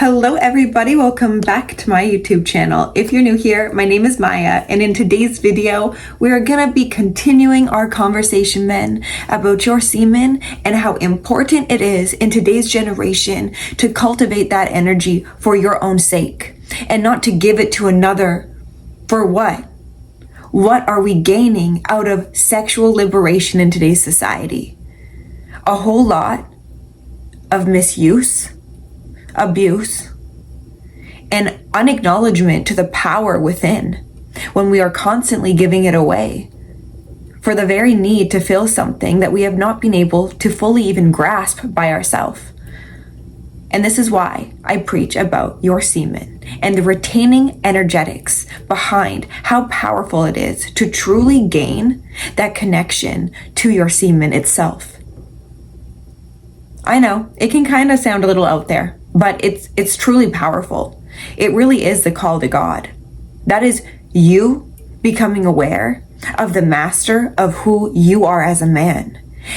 Hello everybody, welcome back to my YouTube channel. If you're new here, my name is Maya, and in today's video, we are gonna be continuing our conversation, men, about your semen and how important it is in today's generation to cultivate that energy for your own sake and not to give it to another. For what? What are we gaining out of sexual liberation in today's society? A whole lot of misuse, abuse, and unacknowledgement to the power within when we are constantly giving it away for the very need to feel something that we have not been able to fully even grasp by ourselves. And this is why I preach about your semen and the retaining energetics behind how powerful it is to truly gain that connection to your semen itself. I know it can kind of sound a little out there, but it's truly powerful. It really is the call to God. That is you becoming aware of the master of who you are as a man.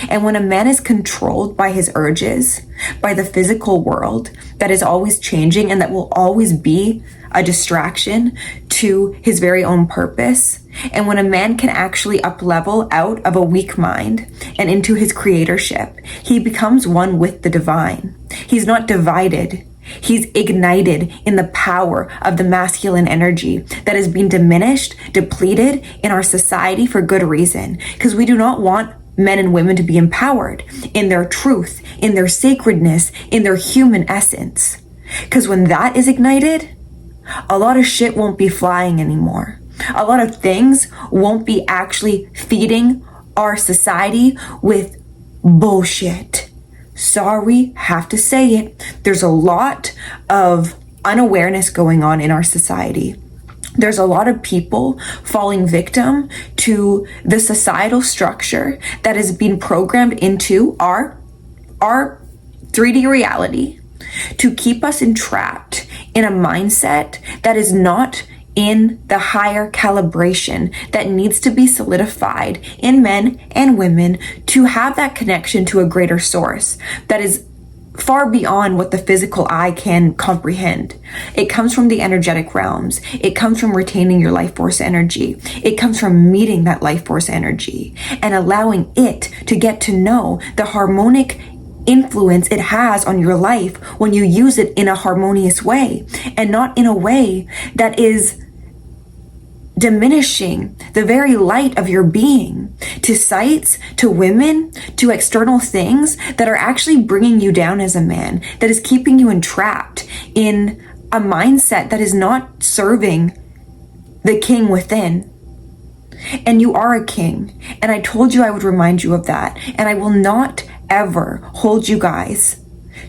And when a man is controlled by his urges, by the physical world that is always changing and that will always be a distraction to his very own purpose, and when a man can actually up-level out of a weak mind and into his creatorship, he becomes one with the divine. He's not divided. He's ignited in the power of the masculine energy that has been diminished, depleted in our society for good reason, because we do not want men and women to be empowered in their truth, in their sacredness, in their human essence. Because when that is ignited, a lot of shit won't be flying anymore. A lot of things won't be actually feeding our society with bullshit. Sorry, have to say it. There's a lot of unawareness going on in our society. There's a lot of people falling victim to the societal structure that has been programmed into our 3D reality to keep us entrapped in a mindset that is not in the higher calibration that needs to be solidified in men and women to have that connection to a greater source that is far beyond what the physical eye can comprehend. It comes from the energetic realms. It comes from retaining your life force energy. It comes from meeting that life force energy and allowing it to get to know the harmonic influence it has on your life when you use it in a harmonious way and not in a way that is diminishing the very light of your being to sights, to women, to external things that are actually bringing you down as a man, that is keeping you entrapped in a mindset that is not serving the king within. And you are a king. And I told you I would remind you of that. And I will not ever hold you guys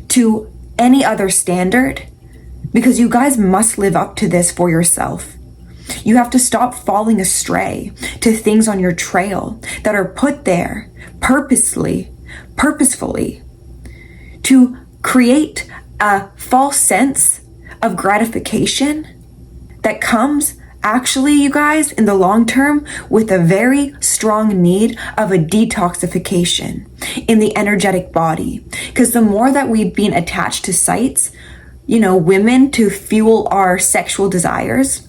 to any other standard, because you guys must live up to this for yourself. You have to stop falling astray to things on your trail that are put there purposefully, to create a false sense of gratification that comes actually, you guys, in the long term with a very strong need of a detoxification in the energetic body. Because the more that we've been attached to sites, women to fuel our sexual desires,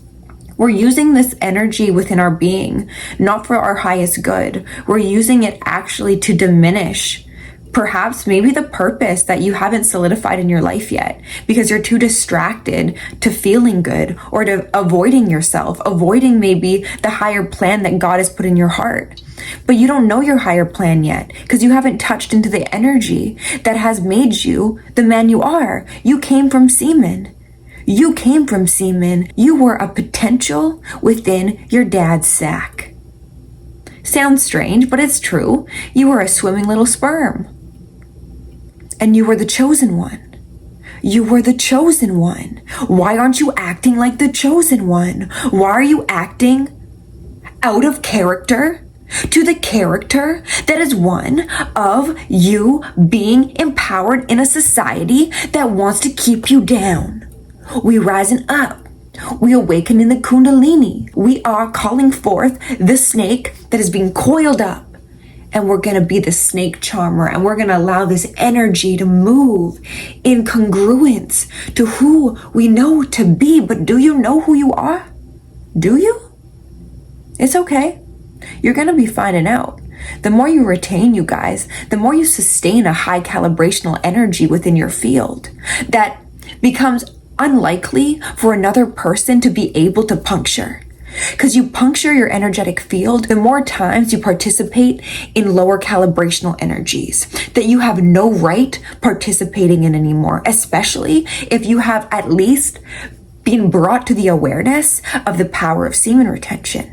we're using this energy within our being, not for our highest good. We're using it actually to diminish perhaps maybe the purpose that you haven't solidified in your life yet, because you're too distracted to feeling good or to avoiding yourself, avoiding maybe the higher plan that God has put in your heart. But you don't know your higher plan yet because you haven't touched into the energy that has made you the man you are. You came from semen. You came from semen. You were a potential within your dad's sack. Sounds strange, but it's true. You were a swimming little sperm. And you were the chosen one. You were the chosen one. Why aren't you acting like the chosen one? Why are you acting out of character to the character that is one of you being empowered in a society that wants to keep you down? We rising up. We awaken in the Kundalini. We are calling forth the snake that is being coiled up and we're going to be the snake charmer, and we're going to allow this energy to move in congruence to who we know to be. But do you know who you are? Do you? It's okay. You're going to be finding out. The more you retain, you guys, the more you sustain a high calibrational energy within your field that becomes unlikely for another person to be able to puncture. Because you puncture your energetic field, the more times you participate in lower calibrational energies that you have no right participating in anymore, especially if you have at least been brought to the awareness of the power of semen retention.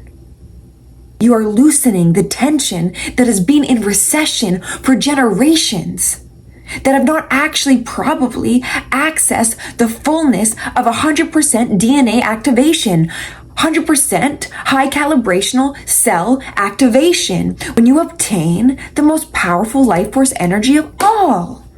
You are loosening the tension that has been in recession for generations, that have not actually probably accessed the fullness of 100% DNA activation, 100% high calibrational cell activation, when you obtain the most powerful life force energy of all.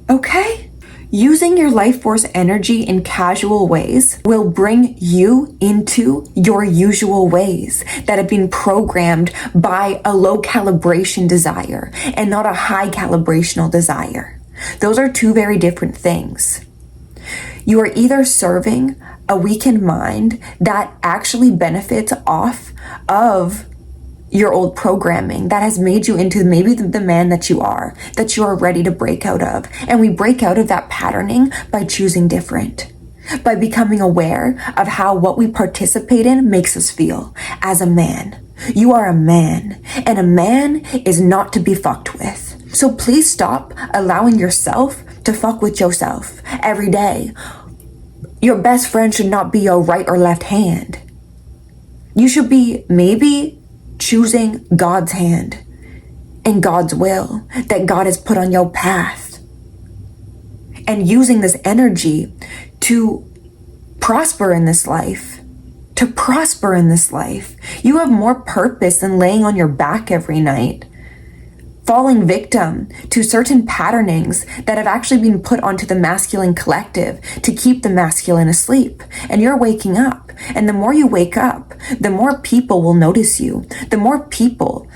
Okay? Using your life force energy in casual ways will bring you into your usual ways that have been programmed by a low calibration desire and not a high calibrational desire. Those are two very different things. You are either serving a weakened mind that actually benefits off of your old programming that has made you into maybe the man that you are ready to break out of. And we break out of that patterning by choosing different, by becoming aware of how what we participate in makes us feel as a man. You are a man, and a man is not to be fucked with. So please stop allowing yourself to fuck with yourself every day. Your best friend should not be your right or left hand. You should be maybe choosing God's hand and God's will that God has put on your path, and using this energy to prosper in this life. To prosper in this life. You have more purpose than laying on your back every night, falling victim to certain patternings that have actually been put onto the masculine collective to keep the masculine asleep. And you're waking up. And the more you wake up, the more people will notice you. The more people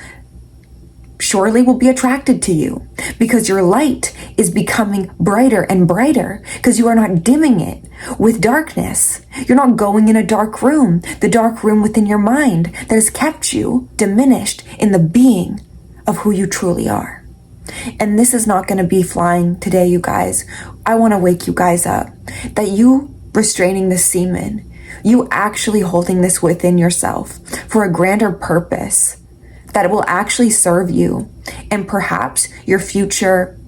surely will be attracted to you, because your light is becoming brighter and brighter, because you are not dimming it with darkness. You're not going in a dark room, the dark room within your mind that has kept you diminished in the being of who you truly are. And this is not going to be flying today, you guys. I want to wake you guys up that you restraining the semen, you actually holding this within yourself for a grander purpose, that it will actually serve you and perhaps your future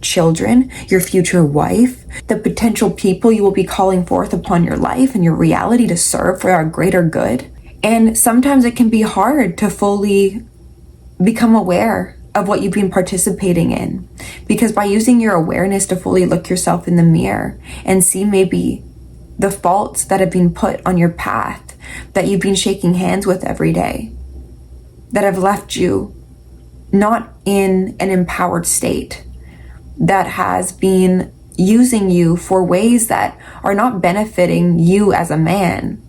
children, your future wife, the potential people you will be calling forth upon your life and your reality to serve for our greater good. And sometimes it can be hard to fully become aware of what you've been participating in, because by using your awareness to fully look yourself in the mirror and see maybe the faults that have been put on your path that you've been shaking hands with every day, that have left you not in an empowered state, that has been using you for ways that are not benefiting you as a man,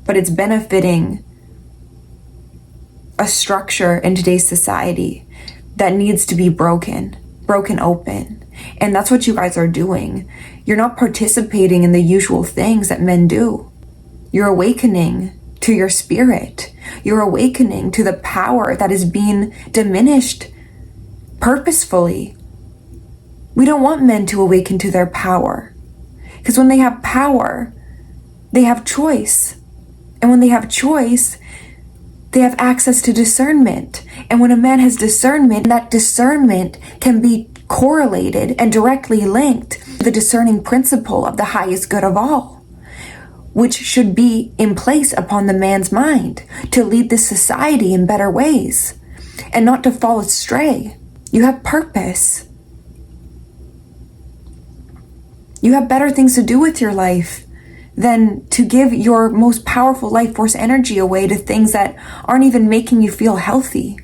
but it's benefiting a structure in today's society that needs to be broken open. And that's what you guys are doing. You're not participating in the usual things that men do. You're awakening to your spirit. You're awakening to the power that is being diminished purposefully. We don't want men to awaken to their power, because when they have power, they have choice. And when they have choice, they have access to discernment. And when a man has discernment, that discernment can be correlated and directly linked to the discerning principle of the highest good of all, which should be in place upon the man's mind to lead this society in better ways and not to fall astray. You have purpose. You have better things to do with your life than to give your most powerful life force energy away to things that aren't even making you feel healthy,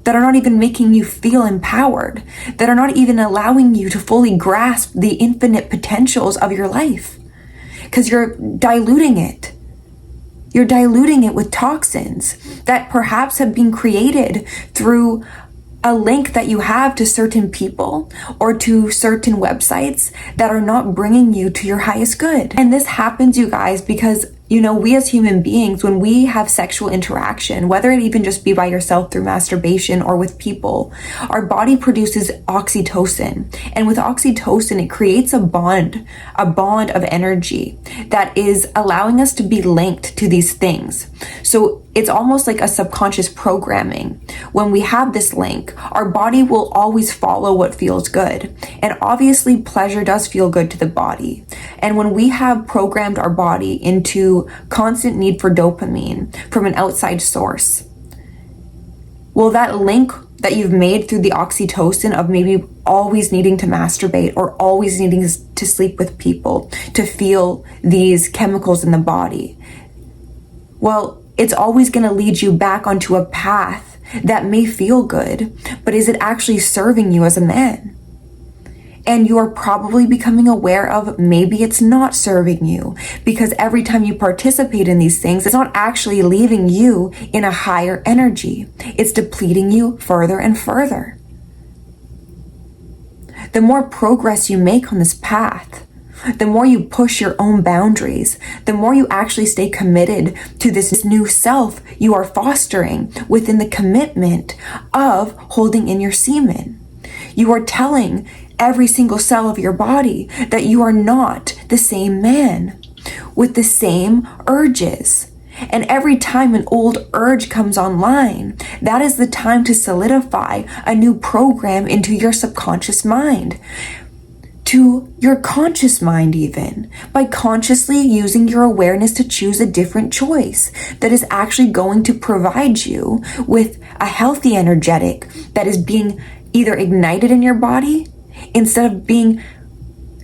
that are not even making you feel empowered, that are not even allowing you to fully grasp the infinite potentials of your life, because you're diluting it. You're diluting it with toxins that perhaps have been created through a link that you have to certain people or to certain websites that are not bringing you to your highest good. And this happens, you guys, because we as human beings, when we have sexual interaction, whether it even just be by yourself through masturbation or with people, our body produces oxytocin. And with oxytocin, it creates a bond of energy that is allowing us to be linked to these things. So it's almost like a subconscious programming. When we have this link, our body will always follow what feels good. And obviously, pleasure does feel good to the body. And when we have programmed our body into constant need for dopamine from an outside source, well, that link that you've made through the oxytocin of maybe always needing to masturbate or always needing to sleep with people to feel these chemicals in the body, well, it's always going to lead you back onto a path that may feel good, but is it actually serving you as a man? And you are probably becoming aware of maybe it's not serving you, because every time you participate in these things, it's not actually leaving you in a higher energy. It's depleting you further and further. The more progress you make on this path, the more you push your own boundaries, the more you actually stay committed to this new self you are fostering within the commitment of holding in your semen. You are telling every single cell of your body that you are not the same man with the same urges. And every time an old urge comes online, that is the time to solidify a new program into your subconscious mind, to your conscious mind even, by consciously using your awareness to choose a different choice that is actually going to provide you with a healthy energetic that is being either ignited in your body instead of being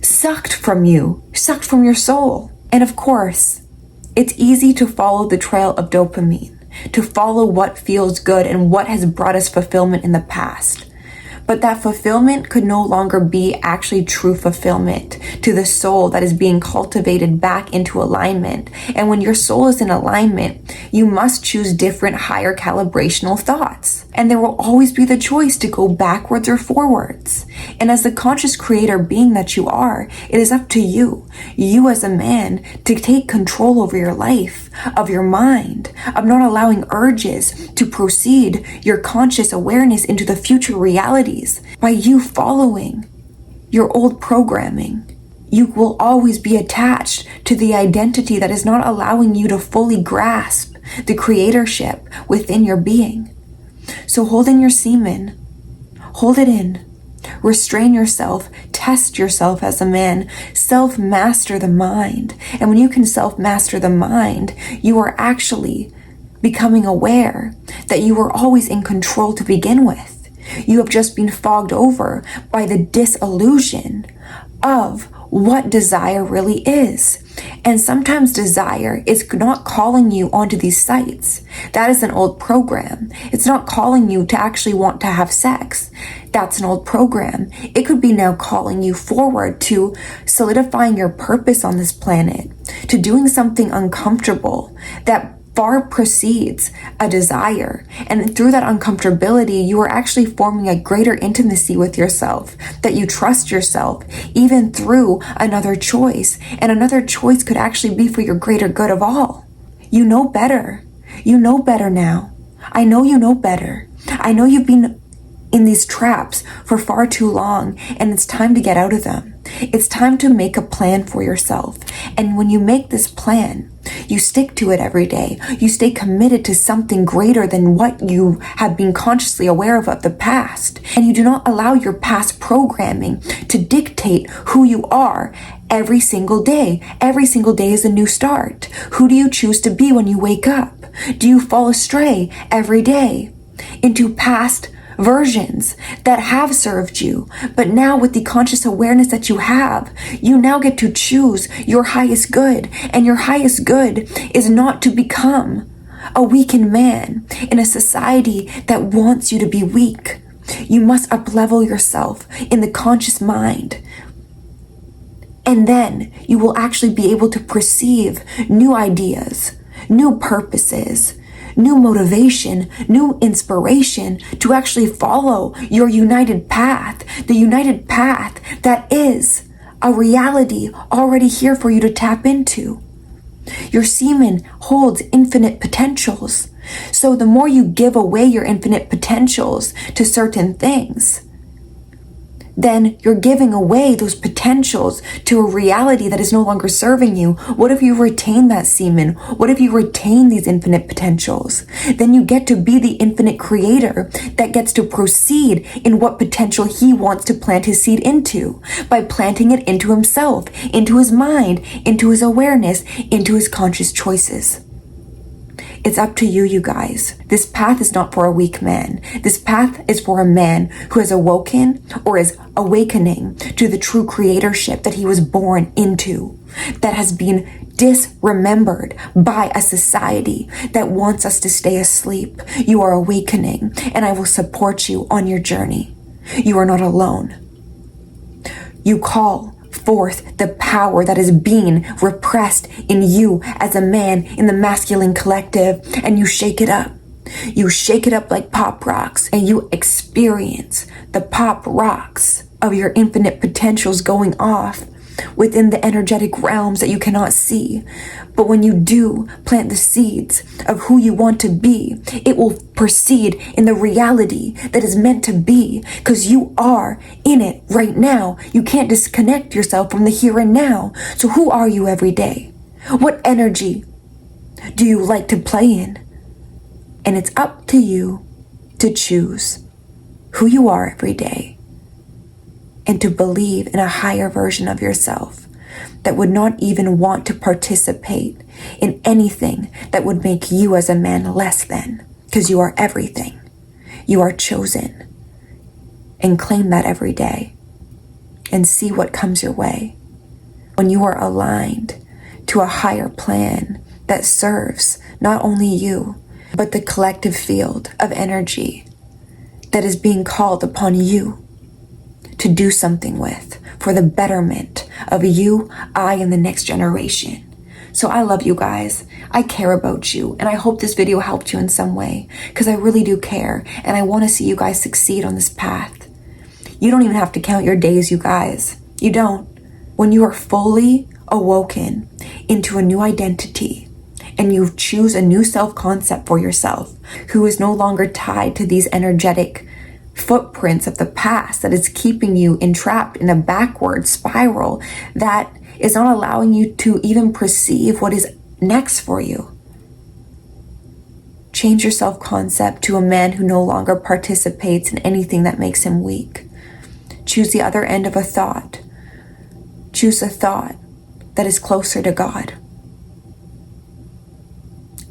sucked from your soul. And of course, it's easy to follow the trail of dopamine, to follow what feels good and what has brought us fulfillment in the past. But that fulfillment could no longer be actually true fulfillment to the soul that is being cultivated back into alignment. And when your soul is in alignment, you must choose different higher calibrational thoughts. And there will always be the choice to go backwards or forwards. And as the conscious creator being that you are, it is up to you as a man, to take control over your life, of your mind, of not allowing urges to proceed your conscious awareness into the future realities. By you following your old programming, you will always be attached to the identity that is not allowing you to fully grasp the creatorship within your being. So hold in your semen, hold it in, restrain yourself, test yourself as a man, self-master the mind. And when you can self-master the mind, you are actually becoming aware that you were always in control to begin with. You have just been fogged over by the disillusion of what desire really is. And sometimes desire is not calling you onto these sites. That is an old program. It's not calling you to actually want to have sex. That's an old program. It could be now calling you forward to solidifying your purpose on this planet, to doing something uncomfortable that far precedes a desire. And through that uncomfortability, you are actually forming a greater intimacy with yourself, that you trust yourself, even through another choice. And another choice could actually be for your greater good of all. You know better. You know better now. I know you know better. I know you've been in these traps for far too long, and it's time to get out of them. It's time to make a plan for yourself. And when you make this plan, you stick to it every day. You stay committed to something greater than what you have been consciously aware of the past. And you do not allow your past programming to dictate who you are every single day. Every single day is a new start. Who do you choose to be when you wake up? Do you fall astray every day into past versions that have served you? But now with the conscious awareness that you have, you now get to choose your highest good. And your highest good is not to become a weakened man in a society that wants you to be weak. You must up-level yourself in the conscious mind. And then you will actually be able to perceive new ideas, new purposes, new motivation, new inspiration to actually follow your united path, the united path that is a reality already here for you to tap into. Your semen holds infinite potentials. So the more you give away your infinite potentials to certain things, then you're giving away those potentials to a reality that is no longer serving you. What if you retain that semen? What if you retain these infinite potentials? Then you get to be the infinite creator that gets to proceed in what potential he wants to plant his seed into, by planting it into himself, into his mind, into his awareness, into his conscious choices. It's up to you, you guys. This path is not for a weak man. This path is for a man who has awoken or is awakening to the true creatorship that he was born into, that has been disremembered by a society that wants us to stay asleep. You are awakening, and I will support you on your journey. You are not alone. You call forth the power that is being repressed in you as a man in the masculine collective, and you shake it up. You shake it up like pop rocks, and you experience the pop rocks of your infinite potentials going off within the energetic realms that you cannot see. But when you do plant the seeds of who you want to be, it will proceed in the reality that is meant to be, because you are in it right now. You can't disconnect yourself from the here and now. So who are you every day? What energy do you like to play in? And it's up to you to choose who you are every day, and to believe in a higher version of yourself that would not even want to participate in anything that would make you as a man less than, because you are everything. You are chosen. And claim that every day, and see what comes your way when you are aligned to a higher plan that serves not only you, but the collective field of energy that is being called upon you to do something with, for the betterment of you, I, and the next generation. So I love you guys. I care about you, and I hope this video helped you in some way, because I really do care, and I want to see you guys succeed on this path. You don't even have to count your days, you guys. You don't. When you are fully awoken into a new identity, and you choose a new self-concept for yourself, who is no longer tied to these energetic footprints of the past that is keeping you entrapped in a backward spiral that is not allowing you to even perceive what is next for you. Change your self-concept to a man who no longer participates in anything that makes him weak. Choose the other end of a thought. Choose a thought that is closer to God.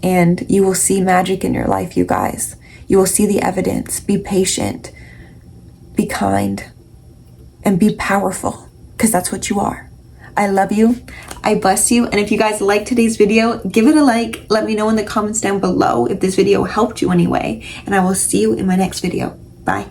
And you will see magic in your life, you guys. You will see the evidence. Be patient, be kind, and be powerful, because that's what you are. I love you. I bless you. And if you guys liked today's video, give it a like. Let me know in the comments down below if this video helped you anyway. And I will see you in my next video. Bye.